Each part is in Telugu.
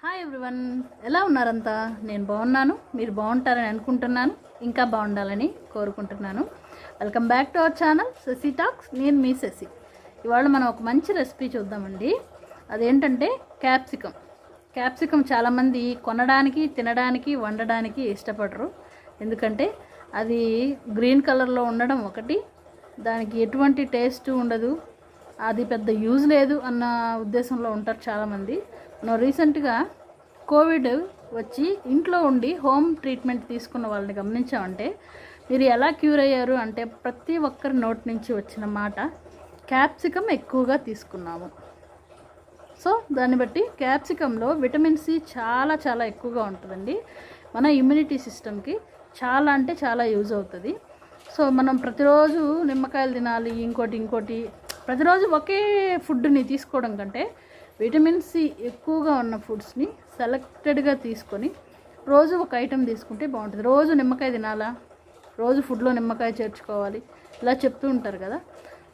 హాయ్ ఎవ్రీవన్, ఎలా ఉన్నారంతా? నేను బాగున్నాను, మీరు బాగుంటారని అనుకుంటున్నాను, ఇంకా బాగుండాలని కోరుకుంటున్నాను. Welcome back to our channel Sasi talks. నేను మీ ససి. ఇవాళ మనం ఒక మంచి రెసిపీ చూద్దామండి. అదేంటంటే క్యాప్సికమ్ చాలామంది కొనడానికి, తినడానికి, వండడానికి ఇష్టపడరు. ఎందుకంటే అది గ్రీన్ కలర్లో ఉండడం ఒకటి, దానికి ఎటువంటి టేస్ట్ ఉండదు, అది పెద్ద యూజ్ లేదు అన్న ఉద్దేశంలో ఉంటారు చాలామంది. మనం రీసెంట్గా కోవిడ్ వచ్చి ఇంట్లో ఉండి హోమ్ ట్రీట్మెంట్ తీసుకున్న వాళ్ళని గమనించామంటే మీరు ఎలా క్యూర్ అయ్యారు అంటే ప్రతి ఒక్కరి నోటి నుంచి వచ్చిన మాట క్యాప్సికమ్ ఎక్కువగా తీసుకున్నాము. సో దాన్ని బట్టి క్యాప్సికంలో విటమిన్ సి చాలా చాలా ఎక్కువగా ఉంటుందండి. మన ఇమ్యూనిటీ సిస్టమ్కి చాలా అంటే చాలా యూజ్ అవుతుంది. సో మనం ప్రతిరోజు నిమ్మకాయలు తినాలి, ఇంకోటి ప్రతిరోజు ఒకే ఫుడ్ని తీసుకోవడం కంటే విటమిన్ సి ఎక్కువగా ఉన్న ఫుడ్స్ని సెలెక్టెడ్గా తీసుకొని రోజు ఒక ఐటెం తీసుకుంటే బాగుంటుంది. రోజు నిమ్మకాయ తినాలా, రోజు ఫుడ్లో నిమ్మకాయ చేర్చుకోవాలి, ఇలా చెప్తూ ఉంటారు కదా.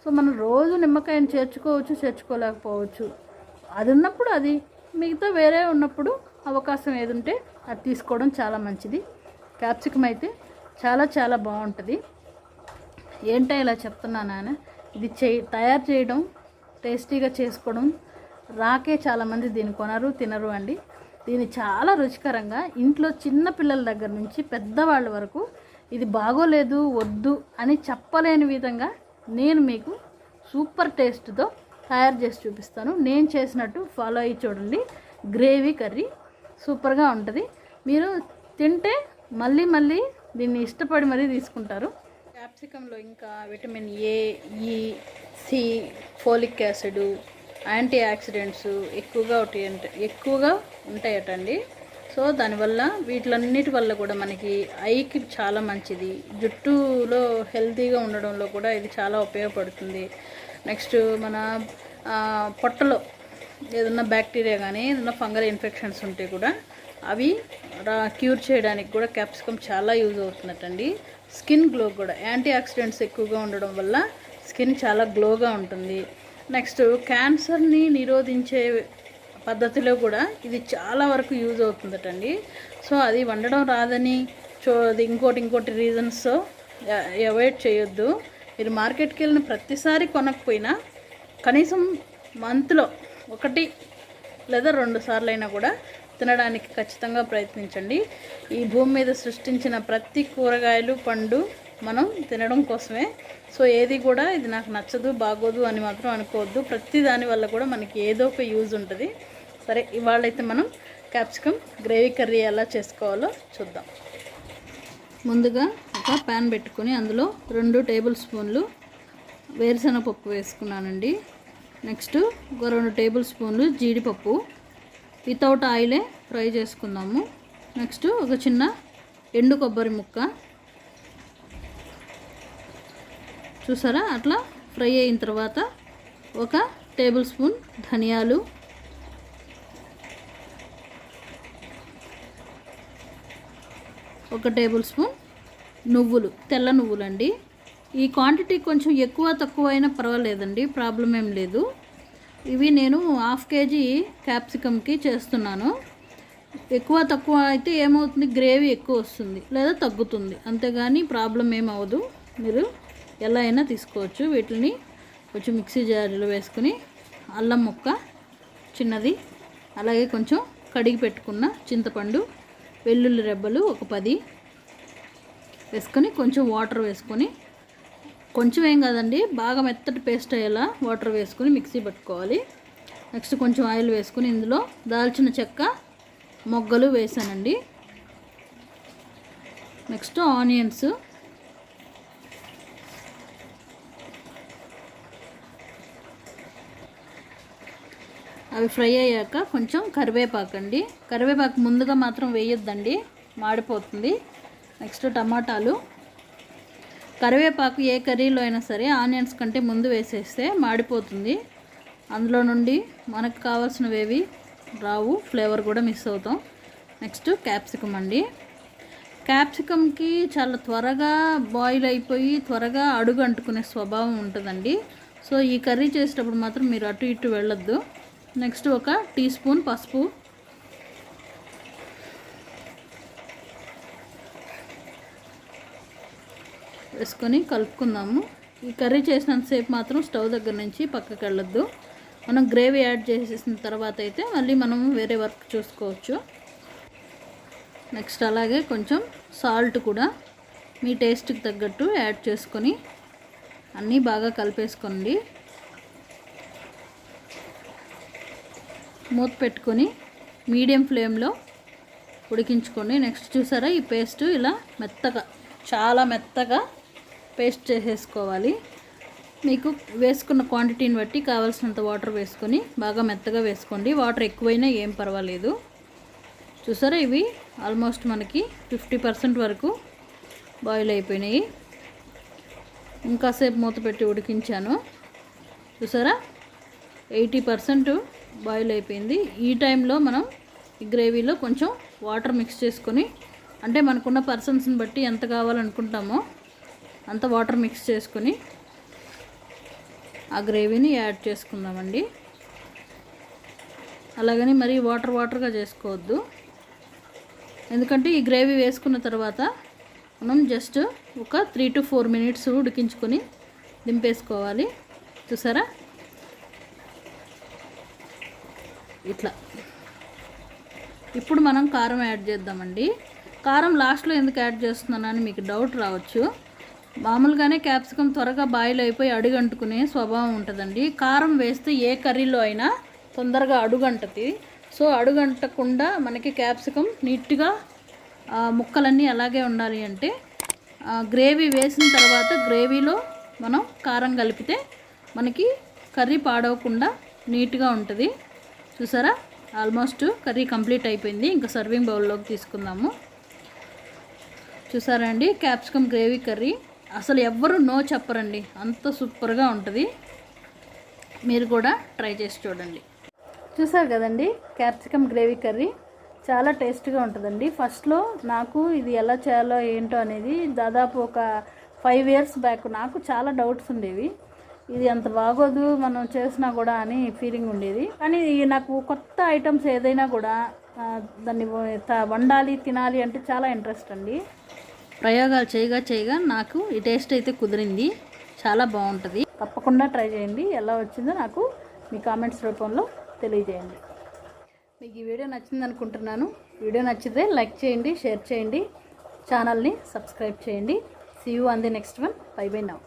సో మనం రోజు నిమ్మకాయని చేర్చుకోవచ్చు, చేర్చుకోలేకపోవచ్చు. అది ఉన్నప్పుడు అది, మిగతా వేరే ఉన్నప్పుడు అవకాశం ఏది ఉంటే అది తీసుకోవడం చాలా మంచిది. క్యాప్సికమ్ అయితే చాలా చాలా బాగుంటుంది. ఏంటో ఇలా చెప్తున్నాను, ఇది తయారు చేయడం, టేస్టీగా చేసుకోవడం రాకే చాలామంది దీన్ని కొనరు, తినరు అండి. దీన్ని చాలా రుచికరంగా ఇంట్లో చిన్న పిల్లల దగ్గర నుంచి పెద్దవాళ్ళ వరకు ఇది బాగోలేదు, వద్దు అని చెప్పలేని విధంగా నేను మీకు సూపర్ టేస్ట్తో తయారు చేసి చూపిస్తాను. నేను చేసినట్టు ఫాలో అయ్యి చూడండి. గ్రేవీ కర్రీ సూపర్గా ఉంటుంది. మీరు తింటే మళ్ళీ మళ్ళీ దీన్ని ఇష్టపడి మరీ తీసుకుంటారు. క్యాప్సికంలో ఇంకా vitamin A, E, C, folic acid, antioxidants ఎక్కువగా ఉంటాయటండి. సో దానివల్ల వీటిలన్నిటి వల్ల కూడా మనకి ఐకి చాలా మంచిది. జుట్టులో హెల్తీగా ఉండడంలో కూడా ఇది చాలా ఉపయోగపడుతుంది. నెక్స్ట్ మన పొట్టలో ఏదన్నా బ్యాక్టీరియా కానీ ఏదన్నా ఫంగల్ ఇన్ఫెక్షన్స్ ఉంటే కూడా అవి క్యూర్ చేయడానికి కూడా క్యాప్సికమ్ చాలా యూజ్ అవుతుందటండి. స్కిన్ గ్లో కూడా యాంటీ ఆక్సిడెంట్స్ ఎక్కువగా ఉండడం వల్ల స్కిన్ చాలా గ్లోగా ఉంటుంది. నెక్స్ట్ క్యాన్సర్ని నిరోధించే పద్ధతిలో కూడా ఇది చాలా వరకు యూజ్ అవుతుందటండి. సో అది వండడం రాదని అది ఇంకోటి రీజన్స్ అవాయిడ్ చేయొద్దు. మీరు మార్కెట్కి వెళ్ళిన ప్రతిసారి కొనకపోయినా కనీసం మంత్లో 1 లేదా 2 సార్లు అయినా కూడా తినడానికి ఖచ్చితంగా ప్రయత్నించండి. ఈ భూమి మీద సృష్టించిన ప్రతి కూరగాయలు, పండు మనం తినడం కోసమే. సో ఏది కూడా ఇది నాకు నచ్చదు, బాగోదు అని మాత్రం అనుకోవద్దు. ప్రతి దాని వల్ల కూడా మనకి ఏదో ఒక యూజ్ ఉంటుంది. సరే, ఇవాళైతే మనం క్యాప్సికమ్ గ్రేవీ కర్రీ ఎలా చేసుకోవాలో చూద్దాం. ముందుగా ఒక ప్యాన్ పెట్టుకొని అందులో 2 టేబుల్ స్పూన్లు వేరుశనగపప్పు వేసుకున్నానండి. నెక్స్ట్ ఒక 2 టేబుల్ స్పూన్లు జీడిపప్పు వితౌట్ ఆయిలే ఫ్రై చేసుకుందాము. నెక్స్ట్ ఒక చిన్న ఎండు కొబ్బరి ముక్క, చూసారా, అట్లా ఫ్రై అయిన తర్వాత 1 టేబుల్ స్పూన్ ధనియాలు, 1 టేబుల్ స్పూన్ నువ్వులు, తెల్ల నువ్వులండి. ఈ క్వాంటిటీ కొంచెం ఎక్కువ తక్కువ అయినా పర్వాలేదండి, ప్రాబ్లం ఏం లేదు. ఇవి నేను 1/2 కేజీ క్యాప్సికమ్కి చేస్తున్నాను. ఎక్కువ తక్కువ అయితే ఏమవుతుంది, గ్రేవీ ఎక్కువ వస్తుంది లేదా తగ్గుతుంది, అంతేగాని ప్రాబ్లం ఏమవ్వదు. మీరు ఎలా అయినా తీసుకోవచ్చు. వీటిని కొంచెం మిక్సీ జార్లో వేసుకుని అల్లం ముక్క చిన్నది, అలాగే కొంచెం కడిగి పెట్టుకున్న చింతపండు, వెల్లుల్లి రెబ్బలు ఒక 10 వేసుకొని కొంచెం వాటర్ వేసుకొని, కొంచెం ఏం కాదండి, బాగా మెత్తటి పేస్ట్ అయ్యేలా వాటర్ వేసుకొని మిక్సీ పెట్టుకోవాలి. నెక్స్ట్ కొంచెం ఆయిల్ వేసుకొని ఇందులో దాల్చిన చెక్క మొగ్గలు వేసానండి. నెక్స్ట్ ఆనియన్స్, అవి ఫ్రై అయ్యాక కొంచెం కరివేపాకు అండి. కరివేపాకు ముందుగా మాత్రం వేయొద్దండి, మాడిపోతుంది. నెక్స్ట్ టమాటాలు. కరివేపాకు ఏ కర్రీలో అయినా సరే ఆనియన్స్ కంటే ముందు వేసేస్తే మాడిపోతుంది. అందులో నుండి మనకు కావాల్సినవేవి రావు, ఫ్లేవర్ కూడా మిస్ అవుతాం. నెక్స్ట్ క్యాప్సికమ్ అండి. క్యాప్సికమ్కి చాలా త్వరగా బాయిల్ అయిపోయి త్వరగా అడుగు అంటుకునే స్వభావం ఉంటుందండి. సో ఈ కర్రీ చేసేటప్పుడు మాత్రం మీరు అటు ఇటు వెళ్ళొద్దు. నెక్స్ట్ 1 టీ స్పూన్ పసుపు, వేసుకొని కలుపుకుందాము. ఈ కర్రీ చేసినంతసేపు మాత్రం స్టవ్ దగ్గర నుంచి పక్కకి వెళ్ళొద్దు. మనం గ్రేవీ యాడ్ చేసేసిన తర్వాత అయితే మళ్ళీ మనము వేరే వర్క్ చూసుకోవచ్చు. నెక్స్ట్ అలాగే కొంచెం సాల్ట్ కూడా మీ టేస్ట్కి తగ్గట్టు యాడ్ చేసుకొని అన్నీ బాగా కలిపేసుకోండి. మూత పెట్టుకొని మీడియం ఫ్లేమ్లో ఉడికించుకోండి. నెక్స్ట్ చూసారా, ఈ పేస్ట్ ఇలా మెత్తగా, చాలా మెత్తగా పేస్ట్ చేసేసుకోవాలి. మీకు వేసుకున్న క్వాంటిటీని బట్టి కావాల్సినంత వాటర్ వేసుకొని బాగా మెత్తగా వేసుకోండి. వాటర్ ఎక్కువైనా ఏం పర్వాలేదు. చూసారా, ఇవి ఆల్మోస్ట్ మనకి 50% వరకు బాయిల్ అయిపోయినాయి. ఇంకాసేపు మూత పెట్టి ఉడికించాను. చూసారా, 80% బాయిల్ అయిపోయింది. ఈ టైంలో మనం ఈ గ్రేవీలో కొంచెం వాటర్ మిక్స్ చేసుకొని, అంటే మనకున్న పర్సన్స్ని బట్టి ఎంత కావాలనుకుంటామో అంత వాటర్ మిక్స్ చేసుకొని ఆ గ్రేవీని యాడ్ చేసుకుందామండి. అలాగని మరీ వాటర్గా చేసుకోవద్దు. ఎందుకంటే ఈ గ్రేవీ వేసుకున్న తర్వాత మనం జస్ట్ ఒక 3 to 4 minutes ఉడికించుకొని దింపేసుకోవాలి. చూసారా, ఇట్లా. ఇప్పుడు మనం కారం యాడ్ చేద్దామండి. కారం లాస్ట్లో ఎందుకు యాడ్ చేస్తున్నానని మీకు డౌట్ రావచ్చు. మామూలుగానే క్యాప్సికమ్ త్వరగా బాయిల్ అయిపోయి అడుగంటుకునే స్వభావం ఉంటుందండి. కారం వేస్తే ఏ కర్రీలో అయినా తొందరగా అడుగంటది. సో అడుగంటకుండా మనకి క్యాప్సికమ్ నీట్గా ముక్కలన్నీ అలాగే ఉండాలి అంటే గ్రేవీ వేసిన తర్వాత గ్రేవీలో మనం కారం కలిపితే మనకి కర్రీ పాడవకుండా నీట్గా ఉంటుంది. చూసారా, ఆల్మోస్ట్ కర్రీ కంప్లీట్ అయిపోయింది. ఇంకా సర్వింగ్ బౌల్లోకి తీసుకుందాము. చూసారా అండి, క్యాప్సికమ్ గ్రేవీ కర్రీ అసలు ఎవ్వరూ నో చెప్పరండి, అంత సూపర్గా ఉంటుంది. మీరు కూడా ట్రై చేసి చూడండి. చూసారు కదండి, క్యాప్సికమ్ గ్రేవీ కర్రీ చాలా టేస్ట్గా ఉంటుందండి. ఫస్ట్లో నాకు ఇది ఎలా చేయాలో ఏంటో అనేది దాదాపు ఒక 5 years బ్యాక్ నాకు చాలా డౌట్స్ ఉండేవి. ఇది అంత బాగోదు మనం చేసినా కూడా అని ఫీలింగ్ ఉండేది. కానీ నాకు కొత్త ఐటమ్స్ ఏదైనా కూడా దాన్ని వండాలి, తినాలి అంటే చాలా ఇంట్రెస్ట్ అండి. ప్రయోగాలు చేయగా నాకు ఈ టేస్ట్ అయితే కుదిరింది. చాలా బాగుంటుంది. తప్పకుండా ట్రై చేయండి. ఎలా వచ్చిందో నాకు మీ కామెంట్స్ రూపంలో తెలియజేయండి. మీకు ఈ వీడియో నచ్చింది అనుకుంటున్నాను. వీడియో నచ్చితే లైక్ చేయండి, షేర్ చేయండి, ఛానల్ని సబ్స్క్రైబ్ చేయండి. See you on the next one. Bye bye now.